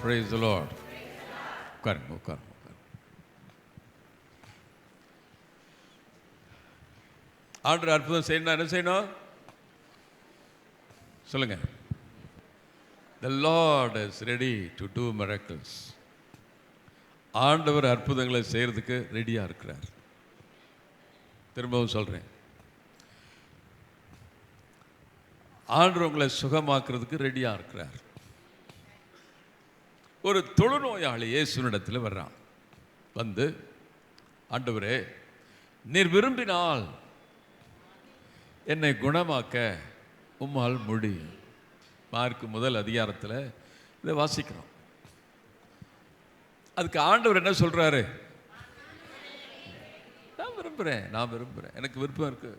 Praise the Lord. உட்காருங்க உட்காருங்க. ஆண்டவர் அற்புதம் செய்யணும், என்ன செய்யணும் சொல்லுங்க. The Lord is ready to do miracles. ஆண்டவர் அற்புதங்களை செய்யறதுக்கு ரெடியா இருக்கிறார். திரும்பவும் சொல்றேன், ஆண்டவர் உங்களை சுகமாக்குறதுக்கு ரெடியா இருக்கிறார். ஒரு தொழுநோயாளி இயேசுவினிடத்தில் வர்றான். வந்து, ஆண்டவரே, நீர் விரும்பினால் என்னை குணமாக்க உம்மால் முடியும். மார்க் முதல் அதிகாரத்தில் இதை வாசிக்கிறோம். அதுக்கு ஆண்டவர் என்ன சொல்றாரு? நான் விரும்புகிறேன், எனக்கு விருப்பம் இருக்கு.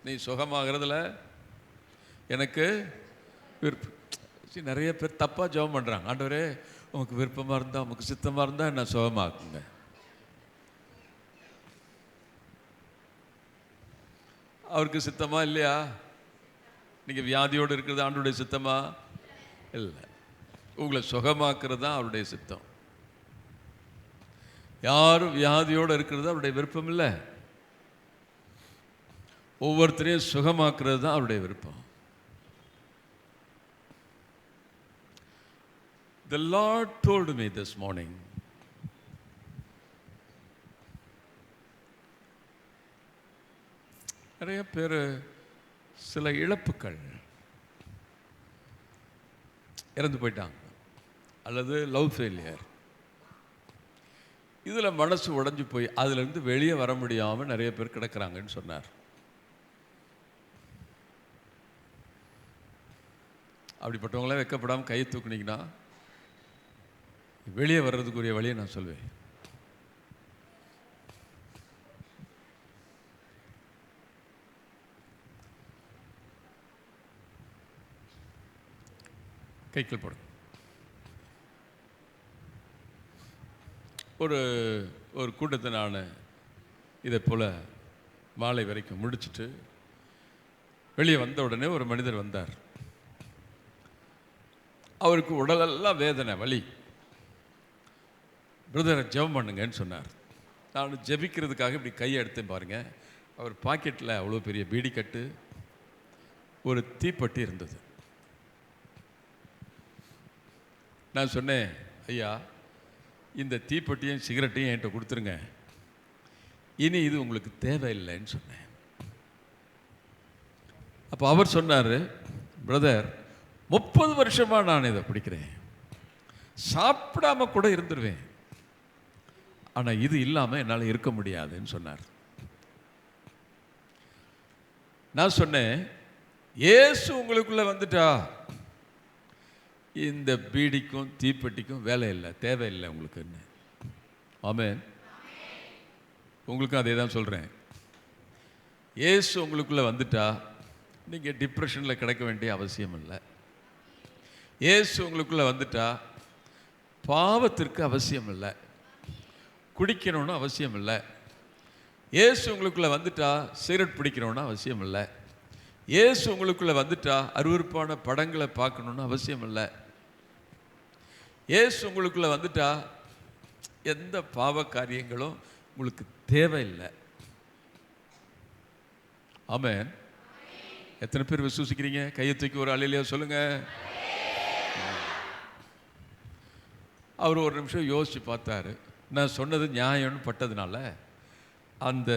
நீ சுகமாகிறதுல எனக்கு விருப்பம். நிறைய பேர் தப்பாக ஜெபம் பண்ணுறாங்க. ஆண்டவரே, உங்களுக்கு விருப்பமாக இருந்தால், உங்களுக்கு சித்தமாக இருந்தால் என்ன சுகமாக்குங்க. அவருக்கு சித்தமா இல்லையா? நீங்கள் வியாதியோடு இருக்கிறது ஆண்டவருடைய சித்தமா? இல்லை, உங்களை சுகமாக்குறது தான் அவருடைய சித்தம். யாரும் வியாதியோடு இருக்கிறது அவருடைய விருப்பம் இல்லை. ஒவ்வொருத்தரையும் சுகமாக்குறது தான் அவருடைய விருப்பம். The Lord told me this morning, நிறைய பேர் சில இழப்புகள், இறந்து போயிட்டாங்க, அல்லது லவ் ஃபெயிலியர், இதில் மனசு உடைஞ்சு போய் அதுலேருந்து வெளியே வர முடியாமல் நிறைய பேர் கிடக்கிறாங்கன்னு சொன்னார். அப்படிப்பட்டவங்களாம் வெக்கப்படாமல் கையை தூக்குனீங்கன்னா வெளியே வர்றதுக்குரிய வழியை நான் சொல்வேன். கைகள் போடுங்க. ஒரு கூட்டத்தை நான் இதை போல் மாலை வரைக்கும் முடிச்சுட்டு வெளியே வந்த உடனே ஒரு மனிதர் வந்தார். அவருக்கு உடலெல்லாம் வேதனை, வலி. பிரதரை ஜெபம் பண்ணுங்கன்னு சொன்னார். நான் ஜெபிக்கிறதுக்காக இப்படி கையை எடுத்தேன் பாருங்க. அவர் பாக்கெட்டில் அவ்வளோ பெரிய பீடி கட்டு, ஒரு தீப்பெட்டி இருந்தது. நான் சொன்னேன், ஐயா, இந்த தீப்பெட்டியும் சிகரெட்டையும் என்கிட்ட கொடுத்துருங்க, இனி இது உங்களுக்கு தேவையில்லைன்னு சொன்னேன். அப்போ அவர் சொன்னார், பிரதர், 30 வருஷமாக நான் இதை பிடிக்கிறேன், சாப்பிடாம கூட இருந்துருவேன், ஆனால் இது இல்லாமல் என்னால் இருக்க முடியாதுன்னு சொன்னார். நான் சொன்னேன், இயேசு உங்களுக்குள்ளே வந்துட்டா இந்த பீடிக்கும் தீப்பெட்டிக்கும் வேலை இல்லை, தேவையில்லை உங்களுக்கு. என்ன ஆமென். உங்களுக்கும் அதே தான் சொல்கிறேன். இயேசு உங்களுக்குள்ளே வந்துட்டா நீங்கள் டிப்ரெஷனில் கிடக்க வேண்டிய அவசியம் இல்லை. இயேசு உங்களுக்குள்ளே வந்துட்டா பாவத்திற்கு அவசியம் இல்லை, குடிக்கணும்னு அவசியம் இல்லை. இயேசு உங்களுக்குள்ளே வந்துட்டா சிகரெட் பிடிக்கணும்னு அவசியம் இல்லை. இயேசு உங்களுக்குள்ளே வந்துட்டா அருவருப்பான படங்களை பார்க்கணுன்னு அவசியம் இல்லை. இயேசு உங்களுக்குள்ளே வந்துட்டா எந்த பாவ காரியங்களும் உங்களுக்கு தேவையில்லை. ஆமென். எத்தனை பேர் விசுவாசிக்கிறீங்க? கையை தூக்கி ஒரு அல்லேலூயா சொல்லுங்க. அவர் ஒரு நிமிஷம் யோசிச்சு பார்த்தாரு. நான் சொன்னது நியாயம்னு பட்டதுனால அந்த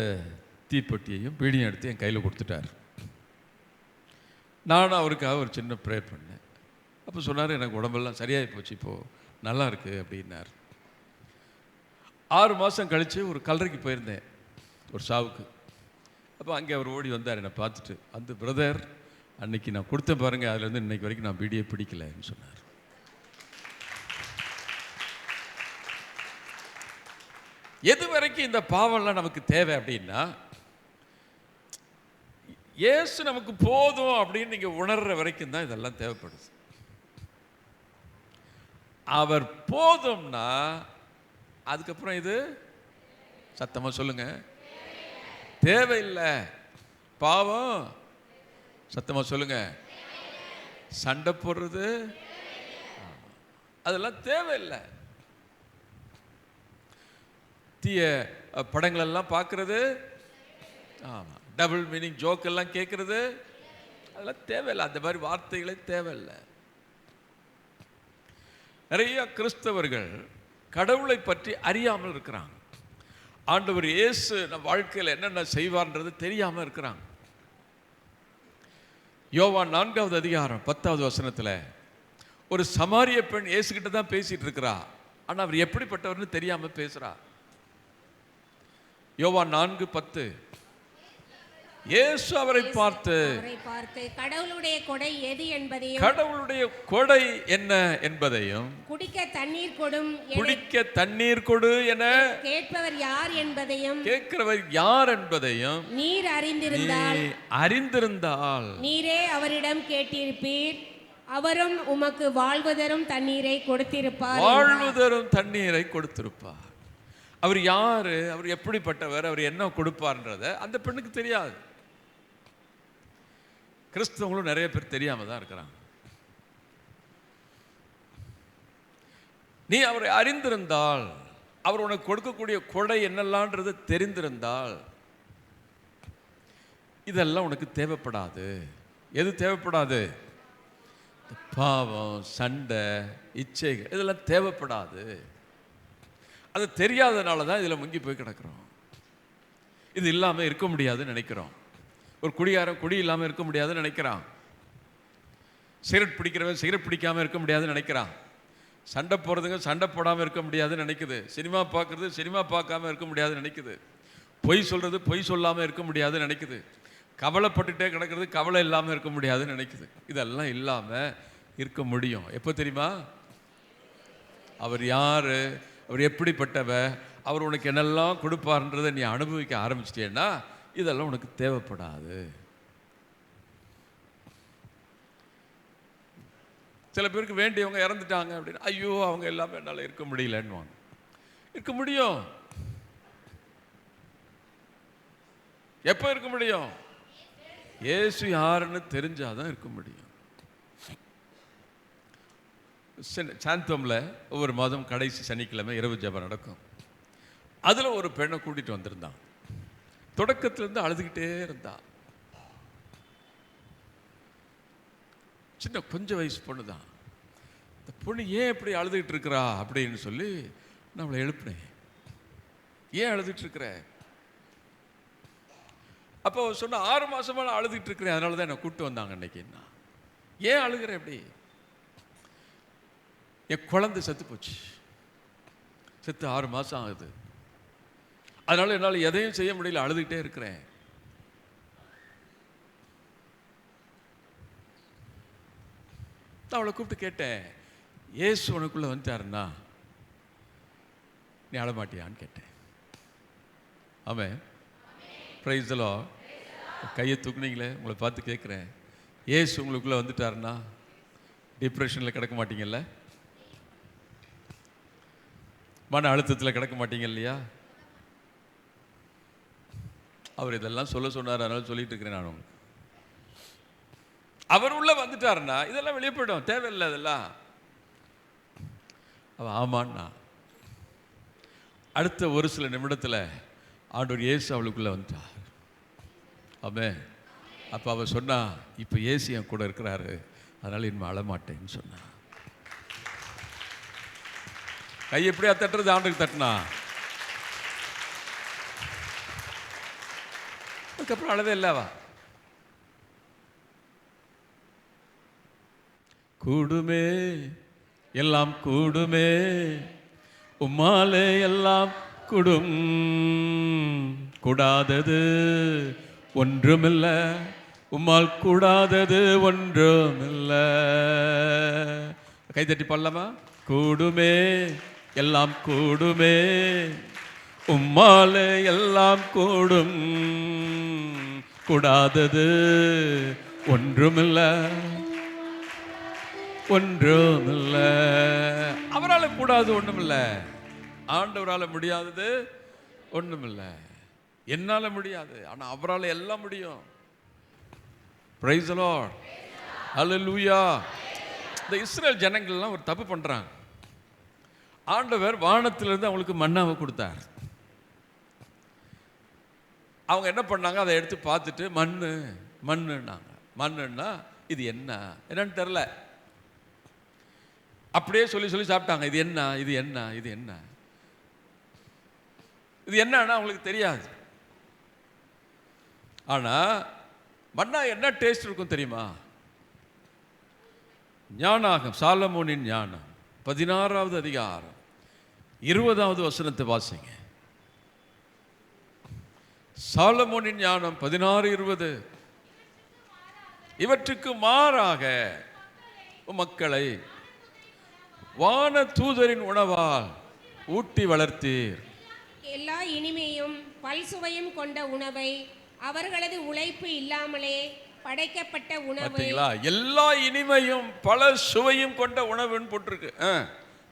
தீப்பெட்டியையும் பீடியும் எடுத்து என் கையில் கொடுத்துட்டார். நானும் அவருக்காக ஒரு சின்ன ப்ரேயர் பண்ணேன். அப்போ சொன்னார், எனக்கு உடம்பெல்லாம் சரியாகி போச்சு, இப்போது நல்லா இருக்குது அப்படின்னார். 6 மாதம் கழித்து ஒரு கல்லறைக்கு போயிருந்தேன், ஒரு சாவுக்கு. அப்போ அங்கே அவர் ஓடி வந்தார் என்னை பார்த்துட்டு. அந்த பிரதர், அன்னைக்கு நான் கொடுத்தேன் பாருங்கள், அதுலேருந்து இன்னைக்கு வரைக்கும் நான் பீடியை பிடிக்கலைன்னு சொன்னார். எது வரைக்கும் இந்த பாவம்லாம் நமக்கு தேவை அப்படின்னா, இயேசு நமக்கு போதும் அப்படின்னு நீங்கள் உணர்ற வரைக்கும் தான் இதெல்லாம் தேவைப்படுது. அவர் போதும்னா அதுக்கப்புறம் இது சத்தமாக சொல்லுங்க, தேவையில்லை. பாவம் சத்தமாக சொல்லுங்க, சண்டை போடுறது அதெல்லாம் தேவையில்லை. தீய படங்கள் எல்லாம் பார்க்கறது, ஆமாம், டபுள் மீனிங் ஜோக் எல்லாம் கேட்கறது, அதெல்லாம் தேவையில்லை. அந்த மாதிரி வார்த்தைகளே தேவையில்லை. நிறைய கிறிஸ்தவர்கள் கடவுளை பற்றி அறியாமல் இருக்கிறாங்க. ஆண்டவர் இயேசு நம் வாழ்க்கையில் என்னென்ன செய்வார்ன்றது தெரியாமல் இருக்கிறாங்க. யோவான் 4வது அதிகாரம் 10வது வசனத்தில் ஒரு சமாரிய பெண் இயேசுகிட்ட தான் பேசிட்டு இருக்கிறா. ஆனால் அவர் எப்படிப்பட்டவர்னு தெரியாமல் பேசுறா. யோவான் 4:10, இயேசு அவரை பார்த்து கடவுளுடைய கொடை எது என்பதையும், கடவுளுடைய கொடை என்ன என்பதையும், குடிக்க தண்ணீர் கொடும், குடிக்க தண்ணீர் கொடு என கேட்பவர் யார் என்பதையும், கேட்கிறவர் யார் என்பதையும் நீர் அறிந்திருந்தால் நீரே அவரிடம் கேட்டிருப்பீர், அவரும் உமக்கு வாழ்வுதரும் தண்ணீரை கொடுத்திருப்பார். வாழ்வுதரும் தண்ணீரை கொடுத்திருப்பார். அவர் யாரு, அவர் எப்படிப்பட்டவர், அவர் என்ன கொடுப்பார்ன்றத அந்த பெண்ணுக்கு தெரியாது. கிறிஸ்தவங்களும் நிறைய பேர் தெரியாம தான் இருக்கிறாங்க. நீ அவரை அறிந்திருந்தால், அவர் உனக்கு கொடுக்கக்கூடிய கொடை என்னெல்லாம்ன்றது தெரிந்திருந்தால், இதெல்லாம் உனக்கு தேவைப்படாது. எது தேவைப்படாது? பாவம், சண்டை, இச்சைகள், இதெல்லாம் தேவைப்படாது. அது தெரியாதனால தான் இதில் முங்கி போய் கிடக்கிறோம். இது இல்லாமல் இருக்க முடியாதுன்னு நினைக்கிறோம். ஒரு குடிகாரன் குடி இல்லாமல் இருக்க முடியாதுன்னு நினைக்கிறான். சிகரெட் பிடிக்கிறவன் சிகரெட் பிடிக்காமல் இருக்க முடியாதுன்னு நினைக்கிறான். சண்டை போடுறதுங்க சண்டை போடாமல் இருக்க முடியாதுன்னு நினைக்குது. சினிமா பார்க்குறது சினிமா பார்க்காம இருக்க முடியாதுன்னு நினைக்குது. பொய் சொல்கிறது பொய் சொல்லாமல் இருக்க முடியாதுன்னு நினைக்குது. கவலைப்பட்டுட்டே கிடக்கிறது கவலை இல்லாமல் இருக்க முடியாதுன்னு நினைக்குது. இதெல்லாம் இல்லாமல் இருக்க முடியும். எப்போ தெரியுமா? அவர் யார், அவர் எப்படிப்பட்டவர், அவர் உனக்கு என்னெல்லாம் கொடுப்பார்ன்றதை நீ அனுபவிக்க ஆரம்பிச்சிட்டேன்னா இதெல்லாம் உனக்கு தேவைப்படாது. சில பேருக்கு வேண்டியவங்க இறந்துட்டாங்க அப்படின்னு, ஐயோ அவங்க எல்லாமே என்னால் இருக்க முடியலன்னு இருக்க முடியும். எப்போ இருக்க முடியும்? இயேசு யாருன்னு தெரிஞ்சாதான் இருக்க முடியும். சாந்தோம்ல ஒவ்வொரு மாதம் கடைசி சனிக்கிழமை இரவு ஜெபம் நடக்கும். அதில் ஒரு பெண்ணை கூட்டிகிட்டு வந்திருந்தான். தொடக்கத்திலிருந்து அழுதுகிட்டே இருந்தா. சின்ன கொஞ்சம் வயசு பொண்ணு தான். இந்த பொண்ணு ஏன் இப்படி அழுதுகிட்டு இருக்கிறா அப்படின்னு சொல்லி நான் அவளை எழுப்பினேன். ஏன் அழுதுகிட்டு இருக்கிற? அப்போ சொன்ன 6 மாசமா நான் அழுதுகிட்டு இருக்கிறேன், அதனால தான் என்னை கூப்பிட்டு வந்தாங்க இன்னைக்கு. ஏன் அழுகிறேன்? எப்படி? என் குழந்தை செத்து போச்சு. செத்து 6 மாசம் ஆகுது. அதனால என்னால் எதையும் செய்ய முடியல, அழுதுகிட்டே இருக்கிறேன். அவளை கூப்பிட்டு கேட்டேன், இயேசு உனக்குள்ள வந்துட்டாருன்னா நீ அழமாட்டியான்னு கேட்டேன். ஆமென், பிரைஸ் தி லார்ட். கையை தூக்குனீங்களே, உங்களை பார்த்து கேட்குறேன், இயேசு உங்களுக்குள்ள வந்துட்டாருன்னா டிப்ரெஷனில் கிடக்க மாட்டீங்கல்ல? மன அழுத்தத்தில் கிடக்க மாட்டீங்க இல்லையா? அவர் இதெல்லாம் சொல்ல சொன்னார், அதனால சொல்லிட்டு இருக்கிறேன் நான் உங்களுக்கு. அவர் உள்ள வந்துட்டாருன்னா இதெல்லாம் வெளியே போயிடும், தேவையில்லை அதெல்லாம். அவன் ஆமான்னா அடுத்த ஒரு சில நிமிடத்தில் ஆண்டவர் இயேசு அவளுக்குள்ள வந்துட்டார். ஆமென். அப்போ அவள் சொன்னா, இப்போ இயேசு என் கூட இருக்கிறாரு, அதனால இனிமே அழமாட்டேன்னு சொன்னா. கை எப்படியா தட்டுறது? ஆண்டுக்கு தட்டினா. அதுக்கப்புறம் அழவே இல்லவா. கூடுமே எல்லாம் கூடுமே, உம்மாலே எல்லாம் கூடும், கூடாதது ஒன்றுமில்ல, உம்மால் கூடாதது ஒன்றுமில்ல. கைத்தட்டி பாடலாமா? கூடுமே எல்லாம் கூடுமே, உம்மாலே எல்லாம் கூடும், கூடாதது ஒன்றுமில்ல, ஒன்றுமில்ல. அவரால் கூடாது ஒன்றுமில்ல, ஆண்டவரால் முடியாதது ஒன்றுமில்ல. என்னால முடியாது, ஆனா அவரால் எல்லாம் முடியும். பிரைஸ் தி லார்ட், ஹல்லேலூயா. இந்த இஸ்ரேல் ஜனங்கள்லாம் ஒரு தப்பு பண்றாங்க. ஆண்டவர் வானத்திலிருந்து அவங்களுக்கு மன்னாவை கொடுத்தார். அவங்க என்ன பண்ணாங்க, அதை எடுத்து பார்த்துட்டு மண்ணுன்னாங்க. மண்ணுன்னா இது என்னன்னு தெரில, அப்படியே சொல்லி சாப்பிட்டாங்க. இது என்ன இது என்ன இது என்ன இது என்னன்னா அவங்களுக்கு தெரியாது. ஆனால் மன்னா என்ன டேஸ்ட் இருக்கும் தெரியுமா? ஞானாகம், சாலமோனின் ஞானம் 16வது அதிகாரம் 20வது வசனத்தை வாசிங்க. சாலமோனின் ஞானம் 16:20. இவற்றுக்கு மாறாக மக்களை வான தூதரின் உணவால் ஊட்டி வளர்த்தீர். எல்லா இனிமையும் பல்சுவையும் கொண்ட உணவை, அவர்களது உழைப்பு இல்லாமலே படைக்கப்பட்ட உணவு. பார்த்தீங்களா? எல்லா இனிமையும் பல சுவையும் கொண்ட உணவுன்னு போட்டிருக்கு.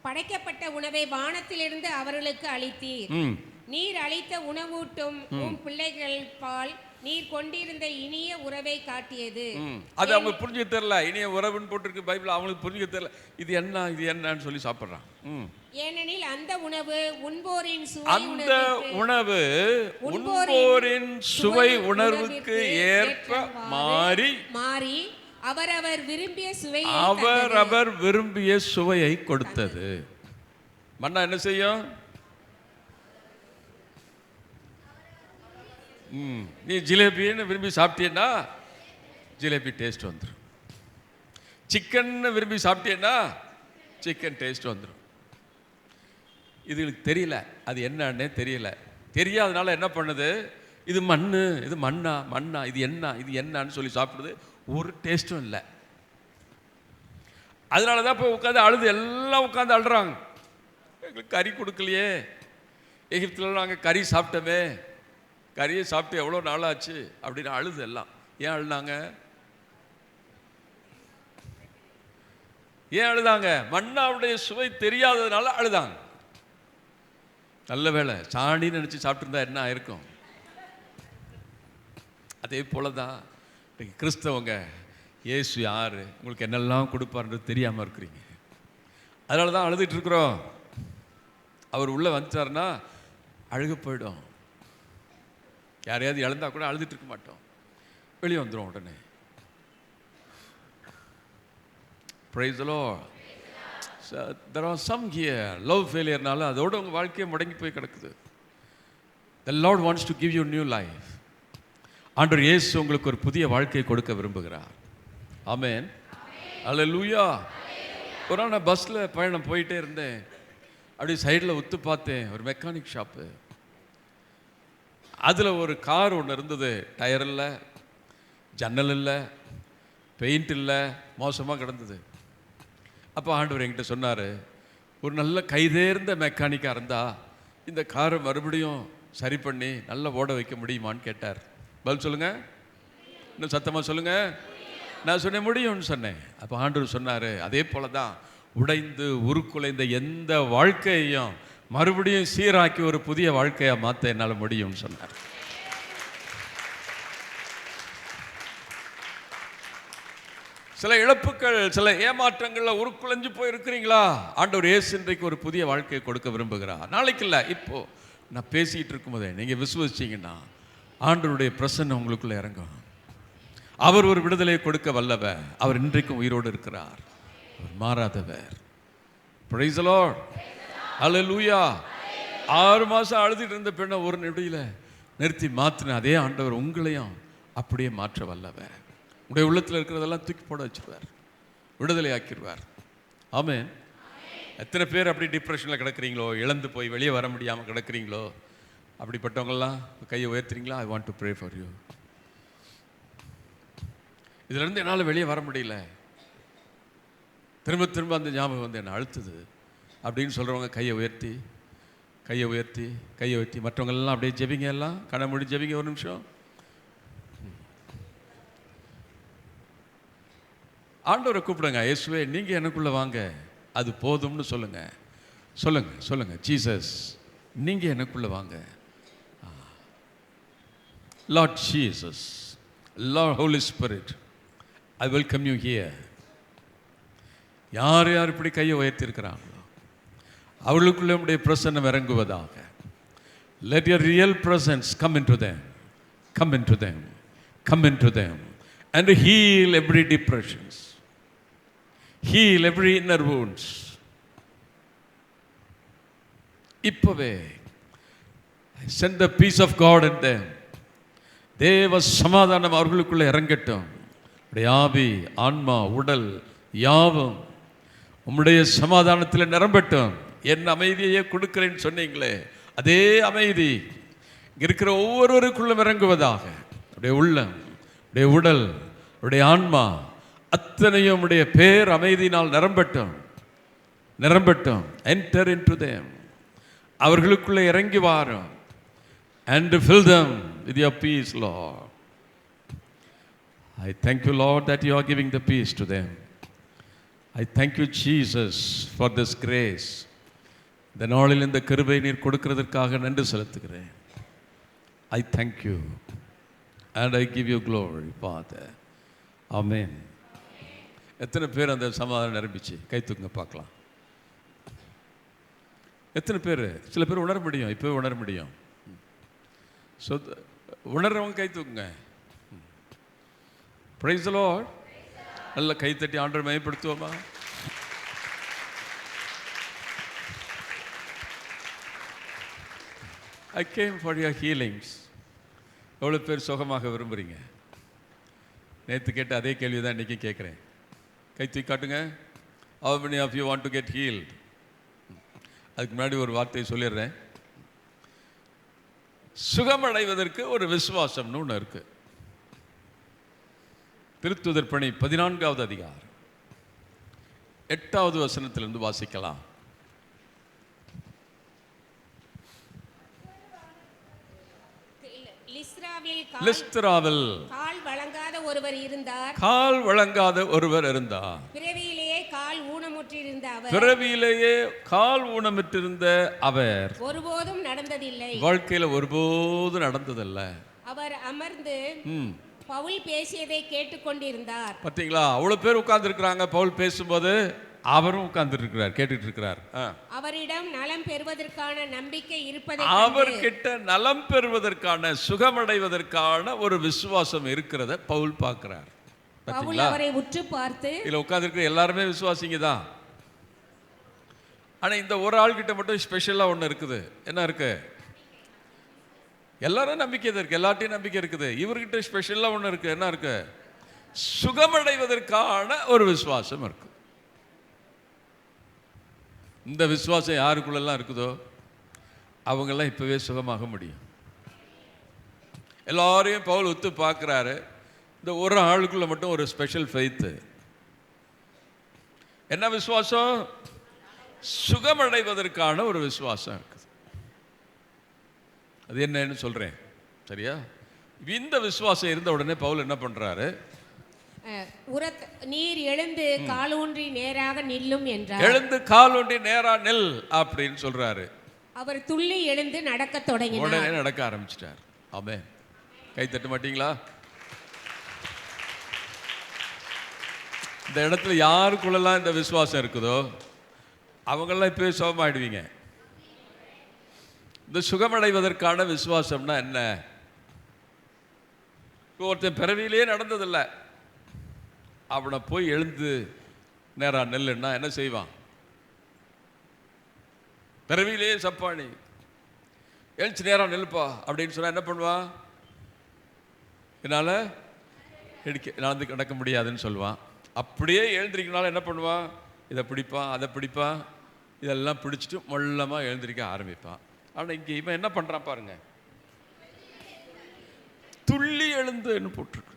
படைக்கப்பட்ட உணவை வானத்திலிருந்து அவர்களுக்கு அளித்தீர். நீர் அளித்த உணவூட்டும் உம் பிள்ளைகள் பால் நீர் கொண்டிருந்த இனிய உறவை காட்டியது. அது அவங்க புரிஞ்சுக்க தெரியல. இனிய உறவுன்னு போட்டிருக்கு பைபிள், அவங்களுக்கு புரிஞ்சுக்க தெரியல. இது என்னன்னு சொல்லி சாப்பிட்றான். ஏனெனில் அந்த உணவு உண்போரின் சுவை உணர்வுக்கு ஏற்ப மாறி அவரவர் விரும்பிய சுவையை கொடுத்தது. மன்னா என்ன செய்யும்? நீ ஜிலேபின்னு விரும்பி சாப்பிட்டீன்னா ஜிலேபி டேஸ்ட் வந்துடும். சிக்கன் விரும்பி சாப்பிட்டீன்னா சிக்கன் டேஸ்ட் வந்துடும். இதுகளுக்கு தெரியல, அது என்னன்னே தெரியல. தெரியாதனால என்ன பண்ணுது? இது மண்ணு, இது மண்ணா இது என்னன்னு சொல்லி சாப்பிடுது. ஒரு டேஸ்ட்டும் இல்லை. அதனால தான் போய் உட்காந்து அழுது, எல்லாம் உட்காந்து அழுறாங்க. எங்களுக்கு கறி கொடுக்கலையே, எகிப்தில் நாங்கள் கறி சாப்பிட்டோமே, கறியை சாப்பிட்டு எவ்வளோ நாளாச்சு அப்படின்னு அழுது எல்லாம். ஏன் அழுதாங்க? மன்னாவுடைய சுவை தெரியாததுனால அழுதாங்க. நல்ல வேளை சாணின்னு நினச்சி சாப்பிட்டுருந்தா என்ன ஆயிருக்கும்? அதே போல தான் கிறிஸ்தவங்க இயேசு யார், உங்களுக்கு என்னெல்லாம் கொடுப்பாருன்றது தெரியாமல் இருக்கிறீங்க. அதனால தான் அழுதுட்டு இருக்கிறோம். அவர் உள்ளே வந்துட்டாருன்னா அழுக போயிடும். யாரையாவது இழந்தா கூட அழுதுட்டு இருக்க மாட்டோம், வெளியே வந்துடும் உடனே. Praise the Lord. So, there are some here love failureனால அதோட உங்கள் வாழ்க்கையை முடங்கி போய் கிடக்குது. The Lord wants to give you new life. ஆண்டவர் இயேசு உங்களுக்கு ஒரு புதிய வாழ்க்கையை கொடுக்க விரும்புகிறார். ஆமென். அல்லேலூயா. ஒரு நாள் நான் பஸ்ஸில் பயணம் போயிட்டே இருந்தேன். அப்படி சைடில் உத்து பார்த்தேன், ஒரு மெக்கானிக் ஷாப்பு. அதில் ஒரு கார் ஒன்று இருந்தது. டயர் இல்லை, ஜன்னல் இல்லை, பெயிண்ட் இல்லை, மோசமாக கிடந்தது. அப்போ ஆண்டவர் என்கிட்ட சொன்னார், ஒரு நல்ல கைதேர்ந்த மெக்கானிக்காக இருந்தால் இந்த காரை மறுபடியும் சரி பண்ணி நல்லா ஓட வைக்க முடியுமான்னு கேட்டார். பதில் சொல்லுங்கள், இன்னும் சத்தமாக சொல்லுங்கள். நான் சொன்னேன் முடியும்னு சொன்னேன். அப்போ ஆண்டவர் சொன்னார், அதே போல தான் உடைந்து உருக்குலைந்த எந்த வாழ்க்கையையும் மறுபடியும் சீராக்கி ஒரு புதிய வாழ்க்கையாக மாற்ற என்னால் முடியும்னு சொன்னார். சில இழப்புகள், சில ஏமாற்றங்களில் உருக்குலைஞ்சு போய் இருக்கிறீங்களா? ஆண்டவர் இயேசு இன்றைக்கு ஒரு புதிய வாழ்க்கையை கொடுக்க விரும்புகிறார். நாளைக்கு இல்லை, இப்போ நான் பேசிக்கிட்டு இருக்கும்போதே நீங்கள் விசுவசிச்சிங்கன்னா ஆண்டவருடைய பிரசன்னம் உங்களுக்குள்ளே இறங்கும். அவர் ஒரு விடுதலையை கொடுக்க வல்லவர். அவர் இன்றைக்கும் உயிரோடு இருக்கிறார். அவர் மாறாதவர். Praise the Lord. Hallelujah. 6 மாதம் அழுதுட்டு இருந்த பெண்ணை ஒரு நொடியில் நிறுத்தி மாற்றின அதே ஆண்டவர் உங்களையும் அப்படியே மாற்ற வல்லவர். உங்களுடைய உள்ளத்தில் இருக்கிறதெல்லாம் தூக்கி போட வச்சுருவார், விடுதலை ஆக்கிடுவார். ஆமென். எத்தனை பேர் அப்படி டிப்ரெஷனில் கிடக்கிறீங்களோ, இழந்து போய் வெளியே வர முடியாமல் கிடக்கிறீங்களோ, அப்படிப்பட்டவங்கெல்லாம் கையை உயர்த்துறீங்களா? I want to pray for you. இதிலேருந்து என்னால் வெளியே வர முடியல, திரும்ப திரும்ப அந்த ஞாபகம் வந்து என்னை அழுத்துது அப்படின்னு சொல்கிறவங்க கையை உயர்த்தி கையை உயர்த்தி கையை உயர்த்தி மற்றவங்கெல்லாம் அப்படியே ஜெபிங்க. எல்லாம் கண்ண மூடி ஜெபிங்க ஒரு நிமிஷம். ஆண்டவரை கூப்பிடுங்க. இயேசுவே நீங்கள் எனக்குள்ளே வாங்க, அது போதும்னு சொல்லுங்கள். சொல்லுங்கள் சொல்லுங்கள், ஜீசஸ் நீங்கள் எனக்குள்ளே வாங்க. Lord Jesus, Lord Holy Spirit, I welcome you here. யார் யார் இப்படி கையை உயர்த்திருக்கிறாங்களோ அவர்களுக்குள்ளே உம்முடைய பிரசன்னம் இறங்குவதாக. Let your real presence come into them, come into them, come into them and heal every depressions, heal every inner wounds. இப்பவே send the peace of God in them. தேவ சமாதானம் அவர்களுக்குள்ளே இறங்கட்டும். உடைய ஆவி, ஆன்மா, உடல் யாவும் உம்முடைய சமாதானத்தில் நிரம்பட்டும். என் அமைதியை கொடுக்கிறேன்னு சொன்னீங்களே, அதே அமைதி இருக்கிற ஒவ்வொருவருக்குள்ளும் இறங்குவதாக. உடைய உள்ளம், உடைய உடல், உடைய ஆன்மா அத்தனையும் உடைய பேர் அமைதியினால் நிரம்பட்டும், நிரம்பட்டும். Enter into them. அவர்களுக்குள்ளே இறங்கி வாரும். And fill them with your peace, Lord. I thank you, Lord, that you are giving the peace to them. I thank you, Jesus, for this grace. இந்த நாளில் இந்த கிருபை நீர் கொடுக்கிறதற்காக நன்றி செலுத்துகிறேன். I thank you and I give you glory, Father. Amen. எத்தனை பேர் அந்த சமாதானம் நிரம்பிச்சு கை தூக்குங்க பார்க்கலாம். எத்தனை பேர்? சில பேர் உணர முடியும், இப்போ உணர முடியும். ஸோ உணர்றவங்க கை தூக்குங்க. Praise the Lord. நல்ல கை தட்டி ஆண்டவரை மகிமைப்படுத்துவோமா? I came for your healings. எவ்வளோ பேர் சுகமாக விரும்புகிறீங்க? நேற்று கேட்ட அதே கேள்வி தான் இன்றைக்கி கேட்குறேன். கை தூக்கி காட்டுங்க. How many of you want to get healed? அதுக்கு முன்னாடி ஒரு வார்த்தையை சொல்லிடுறேன். சுகமடைவதற்கு ஒரு விசுவாசம்னு ஒன்று இருக்கு. திருத்துதர் பணி 14வது அதிகாரம் 8வது வசனத்திலிருந்து வாசிக்கலாம். லிஸ்திராவில் கால் வழங்காத ஒருவர் இருந்தார். கால் வழங்காத ஒருவர் இருந்தார். பிறவியிலேயே கால் ஊனமுற்றிருந்த அவர், பிறவியிலேயே கால் ஊனமுற்றிருந்த அவர் ஒருபோதும் நடந்ததில்லை. வாழ்க்கையில ஒருபோதும் நடந்ததில்லை. அவர் அமர்ந்து பவுல் பேசியதை கேட்டுக்கொண்டிருந்தார். பார்த்தீங்களா? அவ்வளவு பேர் உட்கார்ந்து இருக்கிறாங்க. பவுல் பேசும்போது அவரும் உட்கார்ந்து இருக்கிறார், கேட்டுட்டு இருக்கிறார். அவரிடம் நலம் பெறுவதற்கான நம்பிக்கை இருப்பதை, அவர்கிட்ட நலம் பெறுவதற்கான சுகமடைவதற்கான ஒரு விசுவாசம் இருக்கிறத பவுல் பார்க்கிறார். பவுல் அவரை உற்று பார்த்து, இதுல உட்கார்ந்து இருக்கிற எல்லாருமே விசுவாசிங்க தான். ஆனா இந்த ஒரு ஆள் கிட்ட மட்டும் ஸ்பெஷலா ஒண்ணு இருக்குது. என்ன இருக்கு? எல்லாரும் நம்பிக்கை இருக்கு, எல்லார்ட்டையும் நம்பிக்கை இருக்குது. இவர்கிட்ட ஸ்பெஷலா ஒண்ணு இருக்கு. என்ன இருக்கு? சுகமடைவதற்கான ஒரு விசுவாசம் இருக்கு. இந்த விசுவாசம் யாருக்குள்ளெல்லாம் இருக்குதோ அவங்கெல்லாம் இப்பவே சுகமாக முடியும். எல்லாரையும் பவுல் ஒத்து பார்க்குறாரு. இந்த ஒரு ஆளுக்குள்ள மட்டும் ஒரு ஸ்பெஷல் ஃபெய்த்து. என்ன விசுவாசம்? சுகமடைவதற்கான ஒரு விசுவாசம் இருக்குது. அது என்னன்னு சொல்றேன், சரியா? இந்த விசுவாசம் இருந்த உடனே பவுல் என்ன பண்றாரு? நீர் எழுந்து காலூன்றி நேராக நில்லும் என்றார். எழுந்து காலூன்றி நேரா நில் அப்படின்னு சொல்றாரு. அவர் துள்ளி எழுந்து நடக்க தொடங்கினார். உடனே நடக்க ஆரம்பிச்சிட்டார். ஆமென். கை தட்ட மாட்டீங்களா? இந்த இடத்துல யாருக்குள்ளெல்லாம் இந்த விசுவாசம் இருக்குதோ அவங்கெல்லாம் இப்போ சுகமாயிடுவீங்க. இந்த சுகமடைவதற்கான விசுவாசம்னா என்ன? ஒருத்தன் பிறவியிலே நடந்ததில்லை, அவனை போய் எழுந்து நேரா நெல்லுன்னா என்ன செய்வான்? பிறவியிலே சப்பானி எழுச்சி நேரா நெல்லுப்பா அப்படின்னு சொன்னா என்ன பண்ணுவான்? என்னால் நடந்து நடக்க முடியாதுன்னு சொல்லுவான். அப்படியே எழுந்திரிக்கனால என்ன பண்ணுவான்? இதை பிடிப்பான், அதை பிடிப்பான், இதெல்லாம் பிடிச்சிட்டு மொல்லமாக எழுந்திரிக்க ஆரம்பிப்பான். ஆனால் இங்கே இவன் என்ன பண்ணுறான் பாருங்க, துள்ளி எழுந்துன்னு போட்டிருக்கு.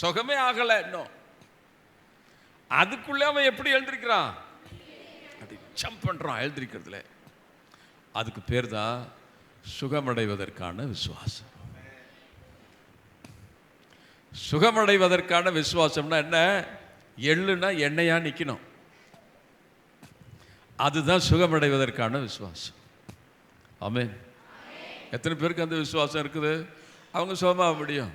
சுகமே ஆகலை இன்னும், அதுக்குள்ளே அவன் எப்படி எழுந்திருக்கிறான்? அப்படி ஜம்ப் பண்ணுறான் எழுந்திருக்கிறதுல. அதுக்கு பேர் தான் சுகமடைவதற்கான விசுவாசம். சுகமடைவதற்கான விசுவாசம்னா என்ன? எள்ளுனா எண்ணெயா நிற்கணும். அதுதான் சுகமடைவதற்கான விசுவாசம். ஆமென். எத்தனை பேருக்கு அந்த விசுவாசம் இருக்குது? அவங்க சுகமாக முடியும்.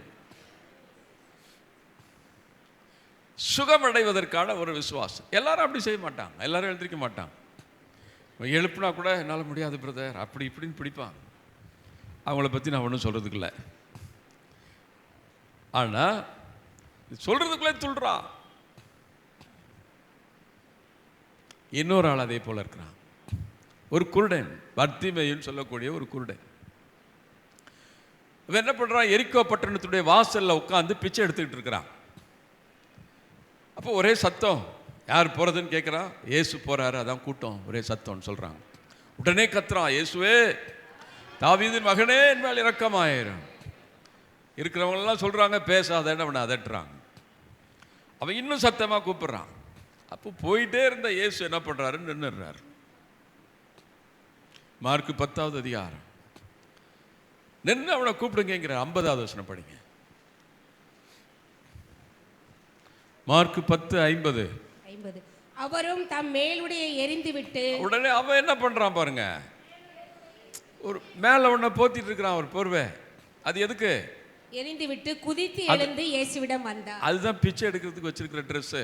சுகமடைவதற்கான ஒரு விசுவாசம். எல்லாரும் அப்படி செய்ய மாட்டாங்க, எல்லாரும் எழுந்திருக்க மாட்டாங்க. எழுப்புனா கூட என்னால் முடியாது பிரதர் அப்படி இப்படின்னு பிடிப்பான். அவங்கள பற்றி நான் ஒன்றும் சொல்கிறதுக்கு இல்லை. ஆனால் சொல்கிறதுக்குள்ளே துள்றா. இன்னொரு ஆள் அதே போல் இருக்கிறான், ஒரு குருடன், பர்த்திமேயுன்னு சொல்லக்கூடிய ஒரு குருடன். இவன் என்ன பண்ணுறான், எரிக்கோ பட்டணத்துடைய வாசலில் உட்காந்து பிச்சை எடுத்துக்கிட்டு இருக்கிறான். அப்போ ஒரே சத்தம், யார் போகிறதுன்னு கேட்குறா. இயேசு போகிறாரு, அதான் கூட்டம், ஒரே சத்தம்னு சொல்கிறாங்க. உடனே கத்துறான், இயேசுவே தாவீதின் மகனே என் மேல் இரக்கமாயிரும். இருக்கிறவங்கெல்லாம் சொல்கிறாங்க பேசாதேன்னு அவனை அதட்டுறாங்க. அவன் இன்னும் சத்தமாக கூப்பிட்றான். அப்போ போயிட்டே இருந்த இயேசு என்ன பண்ணுறாருன்னு நின்றுறாரு. மார்க்கு 10வது அதிகாரம் நின்று அவனை கூப்பிடுங்கிற 50வது வசனம் படிங்க. மார்க்கு 10:50. அவரும் தம் மேலுடைய எரிந்து விட்டு, உடனே அவன் என்ன பண்றான் பாருங்க, ஒரு மேல ஒன்ன போத்திட்டு இருக்கிறான் ஒரு போர்வை. அது எதுக்கு? எரிந்து விட்டு குதித்து எழுந்து இயேசுவிடம் வந்தான். அதுதான் பிச்சை எடுக்கிறதுக்கு வச்சிருக்கிற ட்ரெஸ்ஸு.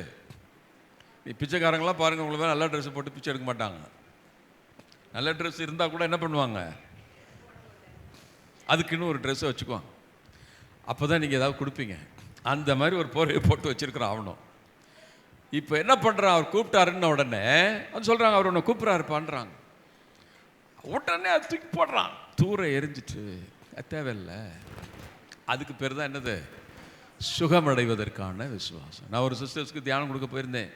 நீ பிச்சைக்காரங்களாம் பாருங்க, உங்களுக்கு நல்ல ட்ரெஸ் போட்டு பிச்சை எடுக்க மாட்டாங்க. நல்ல ட்ரெஸ் இருந்தால் கூட என்ன பண்ணுவாங்க, அதுக்குன்னு ஒரு ட்ரெஸ்ஸை வச்சுக்குவாங்க. அப்போ தான் நீங்கள் ஏதாவது கொடுப்பீங்க. அந்த மாதிரி ஒரு போர்வையை போட்டு வச்சிருக்கிறான் அவனும். இப்போ என்ன பண்ணுறான், அவர் கூப்பிட்டாருன்னு உடனே அது சொல்கிறாங்க, அவர் உன்னை கூப்பிட்றாருப்பான்றாங்க. உடனே அது தூக்கி போடுறான், தூர எரிஞ்சிட்டு. அது தேவையில்லை. அதுக்கு பேர் தான் என்னது, சுகமடைவதற்கான விசுவாசம். நான் ஒரு சிஸ்டர்ஸ்க்கு தியானம் கொடுக்க போயிருந்தேன்.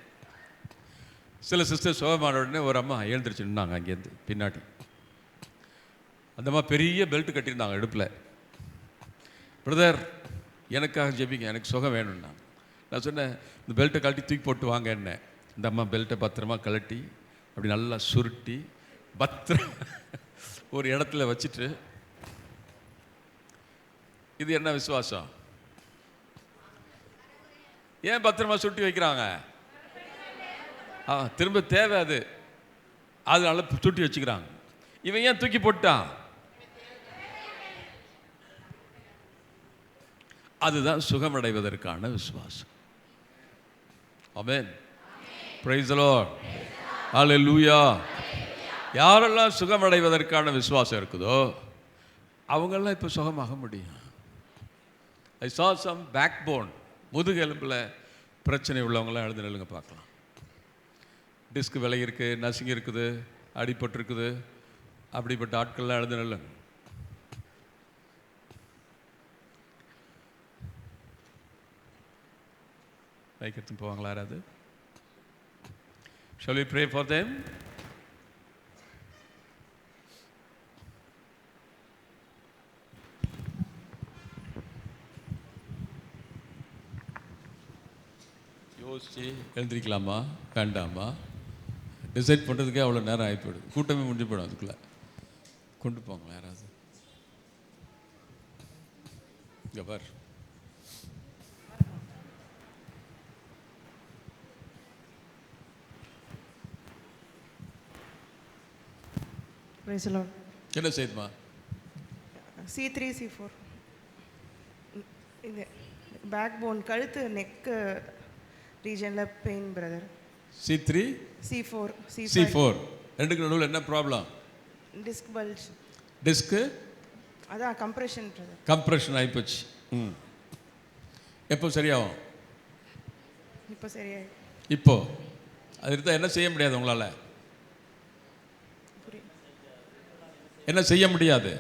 சில சிஸ்டர் சுகமான உடனே ஒரு அம்மா எழுந்திரிச்சு நின்னாங்க அங்கேருந்து பின்னாடி. அந்த அம்மா பெரிய பெல்ட் கட்டியிருந்தாங்க இடுப்பில். பிரதர் எனக்காக ஜெபிங்க, எனக்கு சுகம் வேணும்னா. நான் சொன்னேன், இந்த பெல்ட்டை கழட்டி தூக்கி போட்டு வாங்க என்ன. இந்த அம்மா பெல்ட்டை பத்திரமா கழட்டி அப்படி நல்லா சுருட்டி பத்திரம் ஒரு இடத்துல வச்சுட்டு, இது என்ன விசுவாசம்? ஏன் பத்திரமா சுருட்டி வைக்கிறாங்க? திரும்ப தேவை அது, அதனால சுருட்டி வச்சுக்கிறாங்க. இவன் ஏன் தூக்கி போட்டான்? அதுதான் சுகமடைவதற்கான விசுவாசம். Amen. Praise the Lord. Hallelujah. யாரெல்லாம் சுகமடைவதற்கான விசுவாசம் இருக்குதோ அவங்கெல்லாம் இப்போ சுகமாக முடியும். ஐ saw some backbone, முதுகெலும்பில் பிரச்சனை உள்ளவங்களாம் எழுந்து நில்லுங்க பார்க்கலாம். டிஸ்க் விலகி இருக்கு, நசுங்கி இருக்குது, அடிபட்டிருக்குது, அப்படிப்பட்ட ஆட்கள்லாம் எழுந்து நில்லுங்க. மைக் எடுத்து போவாங்களா யாராவது? Shall we pray for them? யோசிச்சு எழுந்திரிக்கலாமா வேண்டாமா டிசைட் பண்ணுறதுக்கே அவ்வளோ நேரம் ஆகி போயிடுது. கூட்டமே முடிஞ்சு போயிடும். அதுக்குள்ளே கொண்டு போங்களா யாராவது? இங்கே பார், என்ன செய்யுமா? C3 C4 இது பேக் போன், கழுத்து, நெக்கு ரீஜனில் pain brother. C3 C4 C4 ரெண்டுக்கு நடுவில் என்ன ப்ராப்ளம்? Disk bulge. டிஸ்க்கு அதான் கம்ப்ரெஷன் பிரதர். கம்ப்ரெஷன் ஆகிப்போச்சு. எப்போ சரியாகும்? இப்போ சரியாயி. இப்போ அது இருந்தால் என்ன செய்ய முடியாது உங்களால்? என்ன செய்ய முடியாது?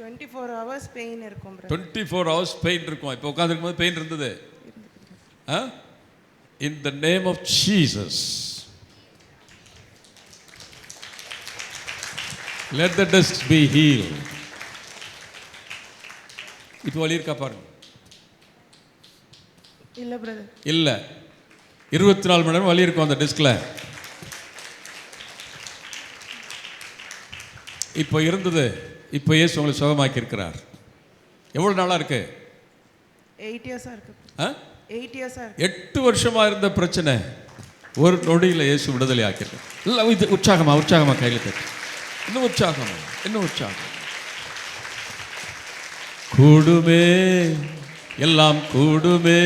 24 hours பெயின் இருக்கும் பிரதர். 24 hours பெயின் இருக்கும். இப்போ உட்காந்துருக்கும் போது பெயின் இருந்தது. In the name of Jesus, let the dust be healed. இப்போ வலி இருக்கா பாருங்க. இல்லை பிரதர். இல்லை, 24 மணி நேரம் வலி இருக்கும் அந்த டிஸ்கில். இப்போ இருந்தது, இப்போ இயேசு உங்களை சுகமாக்கி இருக்கிறார். எவ்வளோ நாளாக இருக்கு? 8 years இருக்கு. 8 years இருக்கு. 8 வருஷமா இருந்த பிரச்சனை ஒரு நொடியில் இயேசு விடுதலை ஆக்கியிருக்கார். இல்லை, இது உற்சாகமா கையில் தட்டு. இன்னும் உற்சாகம். கூடுமே, எல்லாம் கூடுமே,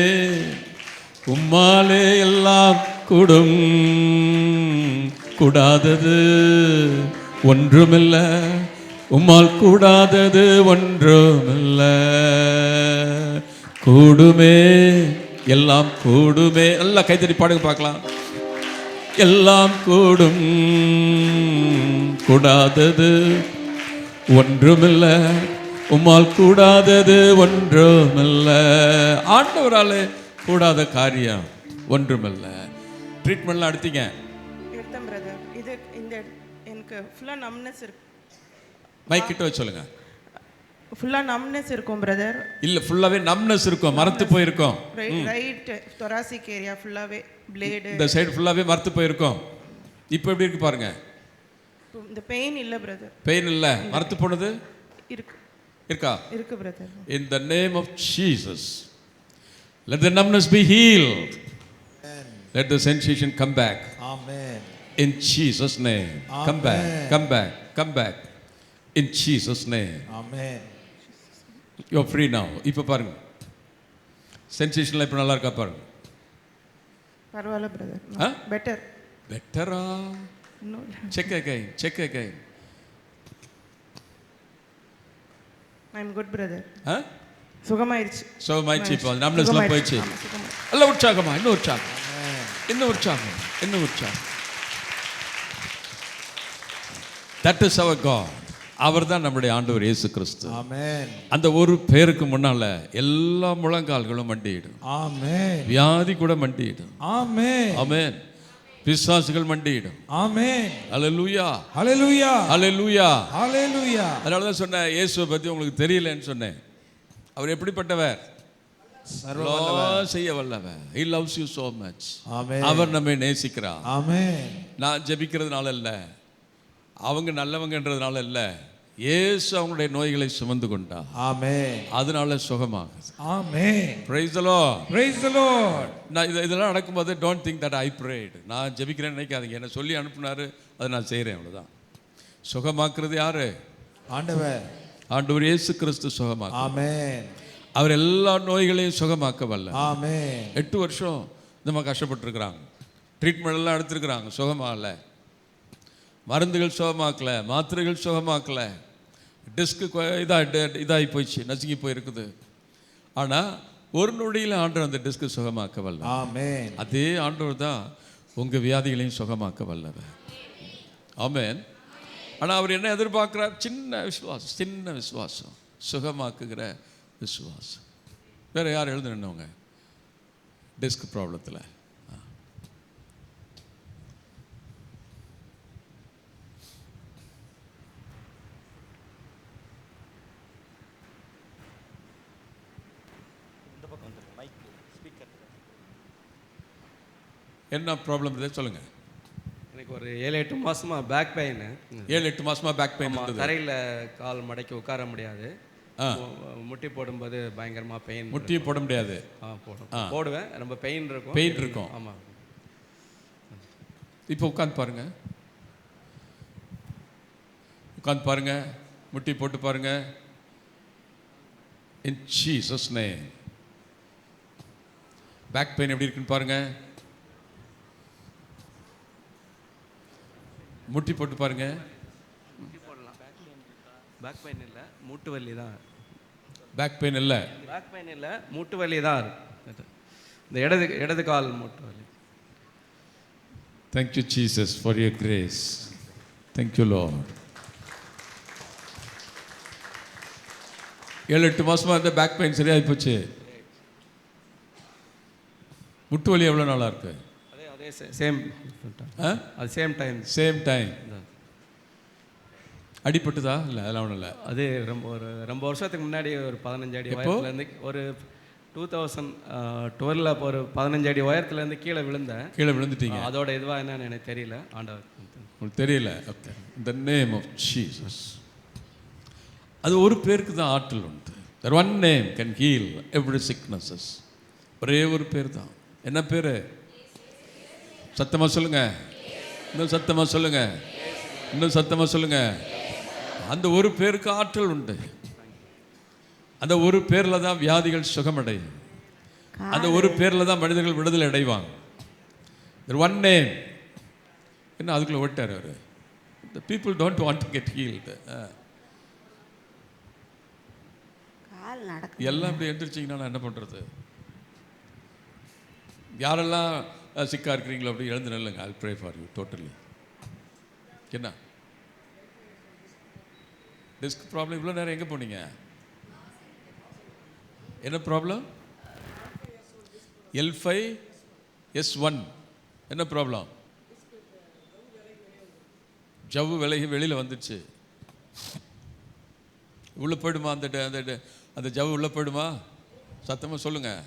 உம்மாலே எல்லாம் கூடும். கூடாதது ஒன்றுமில்ல, உம்மால் கூடாதது ஒன்றுமில்ல. கூடுமே, எல்லாம் கூடுமே. நல்லா கைத்தறி பாடுங்க பார்க்கலாம். எல்லாம் கூடும், கூடாதது ஒன்றுமில்ல, உம்மால் கூடாதது ஒன்றுமில்ல. ஆண்டவராலே கூடாத காரியம் ஒன்றுமில்ல. ட்ரீட்மெண்ட்லாம் எடுத்தீங்க? எடுத்தேன் பிரதர். இது இந்த எனக்கு ஃபுல்லாக நம்னஸ் இருக்கு. மைக் கிட்ட வச்சு சொல்லுங்க. ஃபுல்லாக நம்னஸ் இருக்கும் பிரதர். இல்ல, ஃபுல்லாவே நம்னஸ் இருக்கும், மரத்து போயிருக்கும். ரைட் தொராசிக் ஏரியா ஃபுல்லாகவே பிளேடு, இந்த சைடு ஃபுல்லாவே மரத்து போயிருக்கும். இப்போ எப்படி இருக்கு பாருங்க. இந்த பெயின் இல்லை பிரதர். பெயின் இல்ல, மரத்து போனது இருக்கு. இருக்கா? இருக்கு brother. In the name of Jesus, let the numbness be healed. Let the sensation come back. Amen. In Jesus' name. Come back, come back, come back. In Jesus' name. Amen. You're free now. இப்போ பாருங்க, சென்சேஷன்லாம் இப்போ நல்லா இருக்கா பாருங்க. பரவாயில்ல brother. Better. பெட்டரா? இன்னும் check again, check again. I am good brother. சுகமாயிருச்சு. இப்போ சுகமாயிருச்சு. நம்னஸ்லாம் போயிடுச்சு. ஆமா, சுகமாயிருச்சு. நல்ல உற்சாகமா, இன்னும் உற்சாகம், இன்னும் உற்சாகம், இன்னும் உற்சாகம். That is our God. அவர் தான் நம்முடைய ஆண்டவர் இயேசு கிறிஸ்து. Amen. அந்த ஒரு பேருக்கு முன்னால எல்லா முழங்கால்களும் மண்டியிடும். Amen. வியாதி கூட மண்டியிடும். Amen. ஆமென். பிசாசுகள் மண்டியிடும். Amen. ஹல்லேலூயா, Hallelujah. ஹல்லேலூயா. Hallelujah. அதனால தான் சொன்னேன், இயேசுவை பற்றி உங்களுக்கு தெரியலன்னு சொன்னேன். அவர் எப்படிப்பட்டவர்? செய்ய வல்லவர். He loves you so much. Amen. அவர் நம்மை நேசிக்கிறார். Amen. நான் ஜெபிக்கிறதுனால இல்லை, அவங்க நல்லவங்கன்றதுனால இல்லை, இயேசு அவங்களுடைய நோய்களை சுமந்து கொண்டார். Amen. அதனால சுகமாகுது. Amen. Praise the Lord. Praise the Lord. நான் இதெல்லாம் நடக்கும்போது don't think that I prayed. நான் ஜெபிக்கிறேன்னு நினைக்காதீங்க. என்னை சொல்லி அனுப்புனாரு, அதை நான் செய்கிறேன், அவ்வளோதான். சுகமாக்குறது யாரு? ஆண்டவர். ஆண்டவர் இயேசு கிறிஸ்து சுகமாக்கு. Amen. அவர் எல்லா நோய்களையும் சுகமாக்க வல்ல. Amen. 8 வருஷம் இந்த மாதிரி கஷ்டப்பட்டுருக்குறாங்க. ட்ரீட்மெண்ட் எல்லாம் எடுத்துருக்குறாங்க, சுகமாகல. மருந்துகள் சுகமாக்கல, மாத்திரைகள் சுகமாக்கல, டிஸ்க்கு இதாகி போயிடுச்சு, நசுங்கி போயிருக்குது. ஆனால் ஒரு நொடியில் ஆண்டவர் அந்த டிஸ்க்கு சுகமாக்க வல்ல. Amen. அதே ஆண்டவர் தான் உங்கள் வியாதிகளையும் சுகமாக்க வல்லவர். ஆமென். ஆனால் அவர் என்ன எதிர்பார்க்குறார்? சின்ன விசுவாசம், சின்ன விசுவாசம், சுகமாக்குகிற விசுவாசம். வேறு யார் எழுந்து நின்றவங்க டிஸ்க் ப்ராப்ளத்தில்? என்ன ப்ராப்ளம் இருக்குது சொல்லுங்கள். எனக்கு ஒரு 7-8 மாதமாக பேக் பெயின். 7-8 மாதமாக பேக் பெயின் இருக்குது. தரையில் கால் மடக்கி உட்கார முடியாது. முட்டி போடும்போது பயங்கரமாக பெயின். முட்டியை போட முடியாது. போடுவேன், ரொம்ப பெயின் இருக்கும். பெயின் இருக்கும். ஆமாம். இப்போ உட்காந்து பாருங்க, உட்காந்து பாருங்க, முட்டி போட்டு பாருங்க. In Jesus name. Back pain எப்படி இருக்குன்னு பாருங்க. முட்டி போட்டு பாருங்க. முட்டி போடலாம். பேக் பெயின் இல்லை, மூட்டு வலி தான். பேக் பெயின் இல்லை, பேக் பெயின் இல்லை, மூட்டு வலி தான். இந்த இடது கால் மூட்டு வலி. Thank you Jesus for your grace. Thank you Lord. 7-8 மாசமா இந்த பேக் பெயின் சரியாகி போச்சு. முட்டு வலி எவ்வளோ நாளாக இருக்கு? அதே சேம் அது சேம் டைம். அடிப்பட்டுதா? இல்லை, அதெல்லாம் ஒன்றும் இல்லை. அது ரொம்ப வருஷத்துக்கு முன்னாடி ஒரு 15 அடி உயரத்துலேருந்து, ஒரு 2012 ஒரு 15 அடி உயரத்துலேருந்து கீழே விழுந்துட்டீங்க. அதோட இதுவாக என்னன்னு எனக்கு தெரியல. ஆண்டவர் உங்களுக்கு தெரியல. ஓகே. இந்த நேம் ஆஃப் ஜீசஸ், அது ஒரு பேருக்கு தான் ஆற்றல் உண்டு. That one name can heal every sicknesses. ஒரே ஒரு பேர் தான். என்ன பேர்? சத்தமா சொல்லுங்க, இன்னும் சத்தமா சொல்லுங்க, இன்னும் சத்தமா சொல்லுங்க. அந்த ஒரு பேருக்கு ஆற்றல் உண்டு. அந்த ஒரு பேரில் தான் வியாதிகள் சுகமடையும். அந்த ஒரு பேரில் தான் மனிதர்கள் விடுதலை அடைவாங்க. ஒன் நேம் என்ன அதுக்குள்ளே ஓட்டார் அவர். The people don't want to get healed. கால் நடக்க எல்லாம் இப்படி எந்திரிச்சிங்கன்னா நான் என்ன பண்ணுறது? யாரெல்லாம் சிக்காக இருக்கிறீங்களோ அப்படி எழுந்து நில்லுங்க. I'll pray for you totally. என்ன டிஸ்க் ப்ராப்ளம்? இவ்வளோ நேரம் எங்கே போனீங்க? என்ன ப்ராப்ளம்? L5S1 என்ன ப்ராப்ளம்? ஜவ்வு விலகி வெளியில் வந்துடுச்சு. உள்ளே போயிடுமா? அந்த ஜவ்வு உள்ளே போயிடுமா? சத்தமாக சொல்லுங்கள்.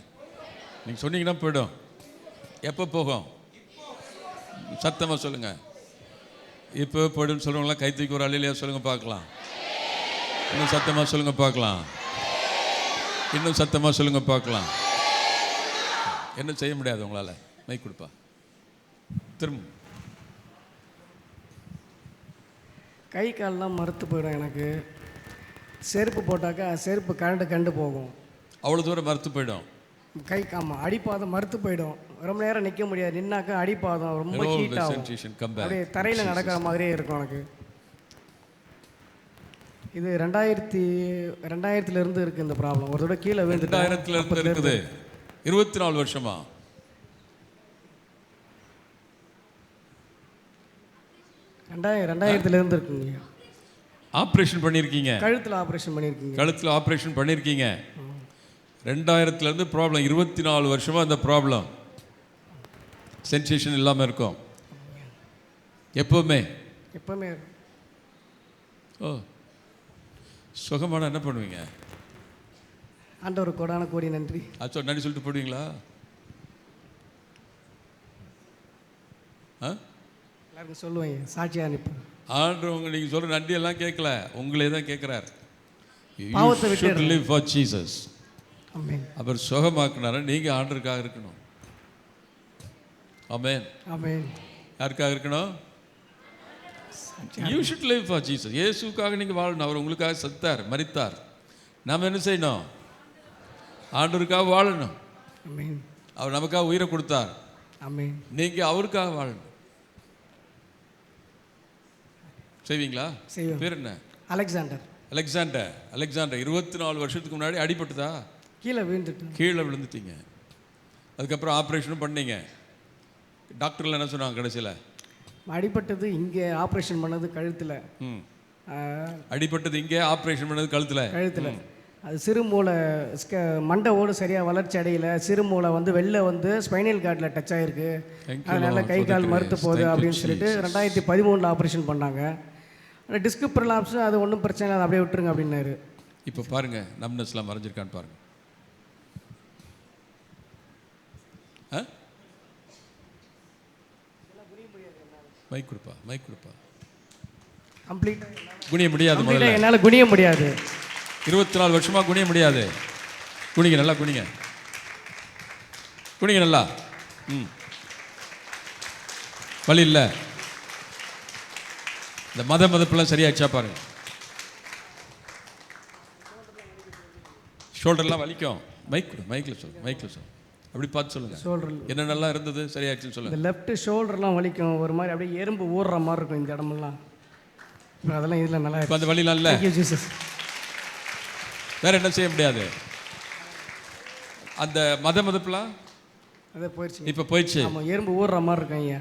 நீங்கள் சொன்னீங்கன்னா போயிடும். எப்போ போகும்? சத்தமாக சொல்லுங்கள். இப்போ போய்டுன்னு சொல்கிறவங்களாம் கை தூக்கி ஒரு அழிலையா சொல்லுங்கள் பார்க்கலாம். இன்னும் சத்தமாக சொல்லுங்கள் பார்க்கலாம். இன்னும் சத்தமாக சொல்லுங்கள் பார்க்கலாம். என்ன செய்ய முடியாது உங்களால். மைக் கொடுப்பா. திரும்ப கை கால்லாம் மறுத்து போயிடும். எனக்கு செருப்பு போட்டாக்கா செருப்பு கண்டு போகும். அவ்வளோ தூரம் மறுத்து போயிடும். கை காமா அடிப்பாதம் மறுத்து போயிடும். ரொம்ப நேரம் நிற்க முடியாது. நின்னாக்கா அடிப்பாதம் ரொம்ப ஹீட் ஆகும். அப்படியே தரையில் நடக்கிற மாதிரியே இருக்கும் எனக்கு. இது 2000 இருக்குது இந்த ப்ராப்ளம். ஒரு தடவை கீழே விழுந்து 2000 இருக்குது. 24 வருஷமா? ரெண்டாயிரத்துலேருந்து இருக்குங்க. ஆப்ரேஷன் பண்ணியிருக்கீங்க? கழுத்தில் ஆப்ரேஷன் பண்ணியிருக்கீங்க. கழுத்தில் ஆப்ரேஷன் பண்ணியிருக்கீங்க. 2000 ப்ராப்ளம். 24 வருஷமாக அந்த ப்ராப்ளம். சென்சேஷன் இல்லாமல் இருக்கும் எப்போவுமே. ஓ, சுகமான என்ன பண்ணுவீங்க? ஆண்டவர் கோடான கோடி நன்றி. அச்சோ, நன்றி சொல்லிட்டு போடுவீங்களா? எல்லாருக்கும் சொல்லுவாங்க, சாட்சியாக அனுப்பேன். ஆண்டவங்க நீங்கள் சொல்கிற நன்றி எல்லாம் கேட்கல, உங்களே தான் கேட்குறாரு. பாவத்தை விட்டு live for Jesus. ஆமென். அவர் சுகமாக்குனார நீங்கள் ஆண்டருக்காக இருக்கணும். ஆமென். ஆமென். யாருக்காக இருக்கணும்? You should live for Jesus. இயேசுக்காக நீங்கள் வாழணும். அவர் உங்களுக்காக செத்தார், மரித்தார். நாம் என்ன செய்யணும்? ஆண்டவருக்காக வாழணும். ஆமென். அவர் நமக்காக உயிரை கொடுத்தார். ஆமென். நீங்கள் அவருக்காக வாழணும். செய்வீங்களா? செய்வோம். பேர் என்ன? அலெக்சாண்டர். 24 வருஷத்துக்கு முன்னாடி அடிபட்டுதா? கீழே விழுந்துட்டீங்க. அதுக்கப்புறம் ஆப்ரேஷனும் பண்ணீங்க. டாக்டர்ல என்ன சொன்னாங்க கடைசியில்? அடிபட்டது இங்கே, ஆப்ரேஷன் பண்ணது கழுத்தில். அடிபட்டது இங்கே, ஆப்ரேஷன் பண்ணது கழுத்தில். அது சிறுமூளை மண்டையோடு சரியாக வளர்ச்சி அடையல. சிறுமூளை வெளில ஸ்பைனல் கார்டில் டச் ஆகிருக்கு. அதனால் கை கால் மறுத்து போகுது அப்படின்னு சொல்லிட்டு 2013 ஆப்ரேஷன் பண்ணாங்க. டிஸ்க் ப்ரலாப்ஸ் அது ஒன்றும் பிரச்சனை இல்லை, அப்படியே விட்டுருங்க அப்படின்னாரு. இப்போ பாருங்க, நம்னஸ்லாம் மறைஞ்சிருக்கான்னு பாருங்க. மைக் கொடுப்பா. கம்ப்ளீட் குனிய முடியாது. முதல்ல என்னால் குனிய முடியாது. 24 வருஷமா குனிய முடியாது. குனிங்க, நல்லா குனிங்க. நல்லா. வலி இல்லை. இந்த மதப்பெல்லாம் சரியாச்சா பாருங்க. ஷோல்டர்லாம் வலிக்கும். மைக்கில் சொல்லு. அப்படி பார்த்து சொல்லுங்க. ஷோல்டர் என்னென்னலாம் இருந்தது சரியாச்சுன்னு சொல்லுங்க. இந்த லெஃப்ட் ஷோல்டர்லாம் வலிக்கும். ஒரு மாதிரி அப்படியே எறும்பு ஊறுற மாதிரி இருக்கும் இந்த இடமெல்லாம். அதெல்லாம் இதில் நல்லா இப்போ அந்த வலிலாம் இல்லை. வேற என்ன செய்ய முடியாது. அந்த மதப்பெல்லாம் அதே போயிடுச்சு. இப்போ போயிடுச்சு. ஆமாம், எறும்பு ஊறுற மாதிரி இருக்கும் ஐயா.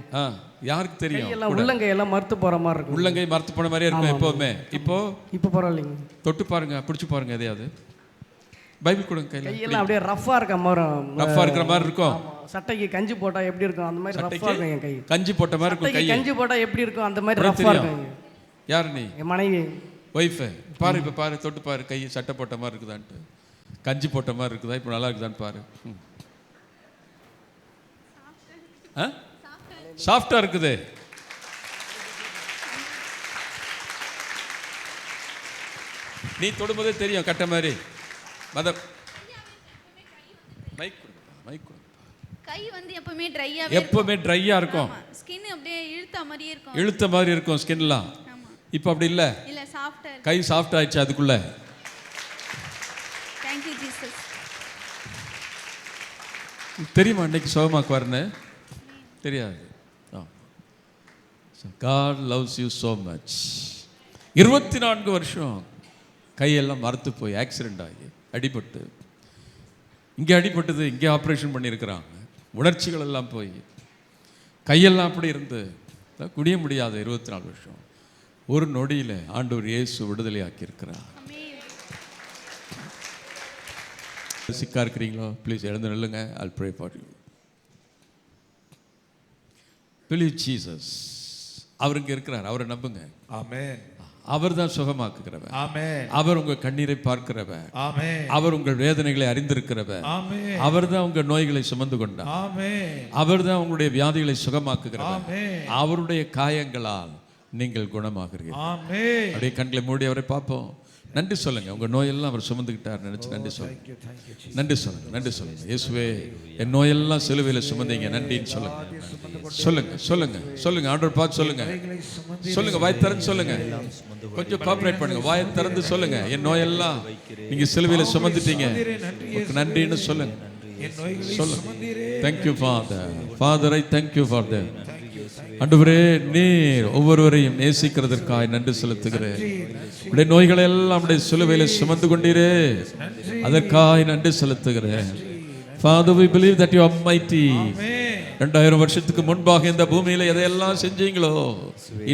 யாருக்கு தெரியும்? உள்ளங்கை எல்லாம் மறுத்து போகிற மாதிரி இருக்கும். உள்ளங்கை மறுத்து போன மாதிரியே இருக்கும் எப்போவுமே. இப்போ பரவாயில்லைங்க. தொட்டு பாருங்க, பிடிச்சி பாருங்க. எதையாவது பைபிள் கொடுங்க கையில். கையெல்லாம் அப்படியே ரஃப்பாக இருக்க மாதிரி இருக்கும். சட்டைக்கு கஞ்சி போட்டால் எப்படி இருக்கும் அந்த மாதிரி ரஃப்பாக இருக்கும் என் கை. கஞ்சி போட்ட மாதிரி இருக்கும் கை. கஞ்சி போட்டால் எப்படி இருக்கும் அந்த மாதிரி ரஃப்பாக இருக்கும். யார் நீ? என் மனைவி. ஒய்ஃபு. பாரு, இப்போ பாரு, தொட்டு பாரு. கை சட்டை போட்ட மாதிரி இருக்குதான்ட்டு, கஞ்சி போட்ட மாதிரி இருக்குதா, இப்போ நல்லா இருக்குதான்னு பாரு. சாஃப்டா இருக்குது. நீ தொடும்போதே தெரியும் கட்ட மாதிரி. மைக் கை எப்பவுமே ட்ரையா இருக்கும். ஸ்கின் அப்படியே இழுத்த மாதிரி இருக்கும் ஸ்கின்லாம். இப்போ அப்படி இல்லை. கை சாஃப்ட் ஆயிடுச்சு அதுக்குள்ள. Thank you Jesus. தெரியுமா இன்னைக்கு சுகமாக்குவாருன்னு? தெரியாது. God loves you so much. 24 வருஷம் கையெல்லாம் மரத்து போய் ஆக்சிடெண்ட் ஆகி அடிபட்டு, இங்கே அடிபட்டது, இங்கே ஆப்ரேஷன் பண்ணியிருக்கிறாங்க. உணர்ச்சிகள் எல்லாம் போய் கையெல்லாம் அப்படி இருந்து குடிய முடியாத 24 வருஷம் ஒரு நொடியில் ஆண்டவர் இயேசு விடுதலை ஆக்கியிருக்கிறார். சிக்கா இருக்கிறீங்களோ ப்ளீஸ் எழுந்து நில்லுங்க. I'll pray for you. Believe Jesus. அவர் இங்கே இருக்கிறார், அவரை நம்புங்க. ஆமென். அவர் தான் சுகமாக்குகிறவர். ஆமென். அவர் உங்க கண்ணீரை பார்க்கிறவர். ஆமென். அவர் உங்கள் வேதனைகளை அறிந்திருக்கிறவர். ஆமென். அவர் தான் உங்கள் நோய்களை சுமந்து கொண்டார். ஆமென். அவர் தான் உங்களுடைய வியாதிகளை சுகமாக்குகிறவர். ஆமென். அவருடைய காயங்களால் நீங்கள் குணமாகிறீர்கள். ஆமென். அப்படியே கண்களை மூடி அவரை பார்ப்போம். நன்றி சொல்லுங்க. உங்க நோயெல்லாம் அவர் சுமந்துக்கிட்டார் நினைச்சு நன்றி சொல்லுங்க. நன்றி சொல்லுங்க. நன்றி சொல்லுங்க. இயேசுவே, என் நோயெல்லாம் சிலுவையில் சுமந்தீங்க, நன்றின்னு சொல்லுங்க. சொல்லுங்க சொல்லுங்க சொல்லுங்க. ஆண்டவர் பார்த்து சொல்லுங்க. சொல்லுங்க, வாய் திறந்து சொல்லுங்க. கொஞ்சம் கோஆபரேட் பண்ணுங்க. வாயை திறந்து சொல்லுங்க. என் நோயெல்லாம் நீங்க சிலுவையில் சுமந்துட்டீங்க, உங்களுக்கு நன்றின்னு சொல்லுங்க. சொல்லுங்க. Thank you Father. Father, I thank you for them. ஆண்டவரே, நீர் ஒவ்வொருவரையும் நேசிக்கிறதற்காக நன்றி செலுத்துகிறேன். உடைய நோய்களை எல்லாம் உடைய சிலுவையில் சுமந்து கொண்டீரே, அதற்காக நன்றி செலுத்துகிறேன். Father, we believe that you are mighty. 2000 வருஷத்துக்கு முன்பாக இந்த பூமியில எதையெல்லாம் செஞ்சீங்களோ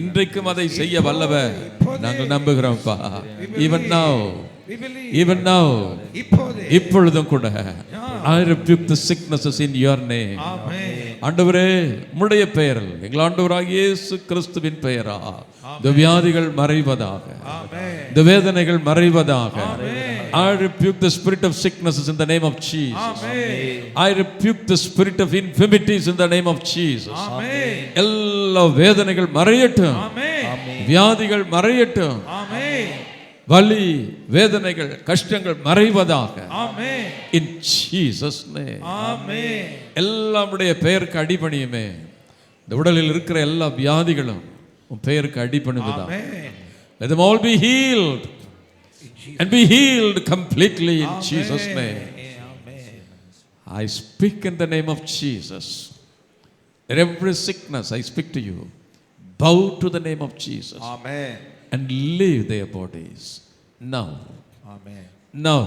இன்றைக்கும் அதை செய்ய வல்லவர் நாங்கள் நம்புகிறோம்ப்பா. Even now, இப்பொழுதும் கூட I rebuke the sicknesses in your name. ஆண்டவரே, உம்முடைய பெயரில் எங்கள் ஆண்டவராகிய இயேசு கிறிஸ்துவின் பெயரா இந்த வியாதிகள் மறைவதாக, இந்த வேதனைகள் மறைவதாக. I rebuke the spirit of sicknesses in the name of Jesus. I rebuke the spirit of infirmities in the name of Jesus. எல்லா வேதனைகள் மறையட்டும், வியாதிகள் மறையட்டும், வலி, வேதனைகள், கஷ்டங்கள் மறைவதாக. In Jesus name. எல்லாமுடைய பெயருக்கு அடிபணியுமே. இந்த உடலில் இருக்கிற எல்லா வியாதிகளும் உன் பெயருக்கு அடிபணிவதாக. Let them all be healed and be healed completely in Jesus name. I speak in the name of Jesus. Every sickness, I speak to you. Bow to the name of Jesus. Amen. And leave their bodies now. Amen. Now.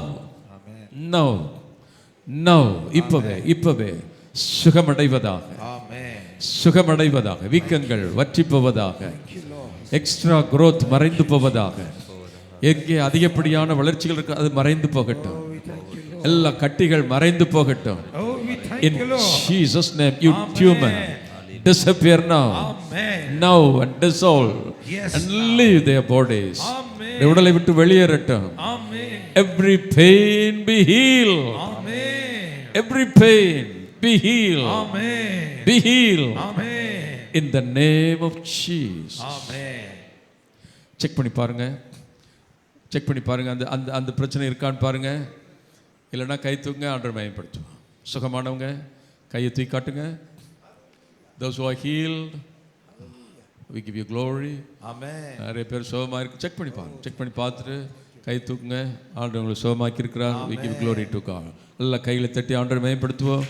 Amen. Now. Now. இப்பவே சுகமடைவதாக. Amen. சுகமடைவதாக. வீக்கங்கள் வற்றி போவதாக. Extra growth மறைந்து போவதாக. எங்கே அதிகப்படியான வளர்ச்சிகள் இருக்கு அது மறைந்து போகட்டும். எல்லா கட்டிகள் மறைந்து போகட்டும். In Jesus name, you tumor, disappear now. Now and dissolve and leave their bodies. உடலை விட்டு வெளியேறட்டும். Every pain be healed. Every pain be healed. Be healed. In the name of Jesus. Check பண்ணி பாருங்க. செக் பண்ணி பாருங்க. அந்த அந்த பிரச்சனை இருக்கான்னு பாருங்க. இல்லைன்னா கை தூக்குங்க, ஆண்டவரை மகிமைப்படுத்துவோம். சுகமானவங்க கையை தூக்கி காட்டுங்க. Those who are healed, we give you glory. Amen. நிறைய பேர் சுகமாக இருக்கு. செக் பண்ணி பாருங்க. செக் பண்ணி பார்த்துட்டு கை தூக்குங்க. ஆண்டவர் உங்களை சுகமாக்கி இருக்கிறார். We give glory to God. எல்லா கைகளை தட்டி ஆண்டவரை மகிமைப்படுத்துவோம்.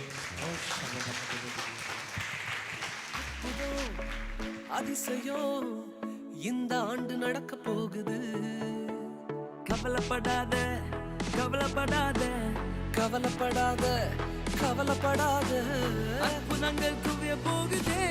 அதிசயம் இந்த ஆண்டு நடக்க போகுது. கவலைப்படாத கவலைப்படாத கவலைப்படாத கவலைப்படாத, அற்புதங்கள் குவிய போகுதே.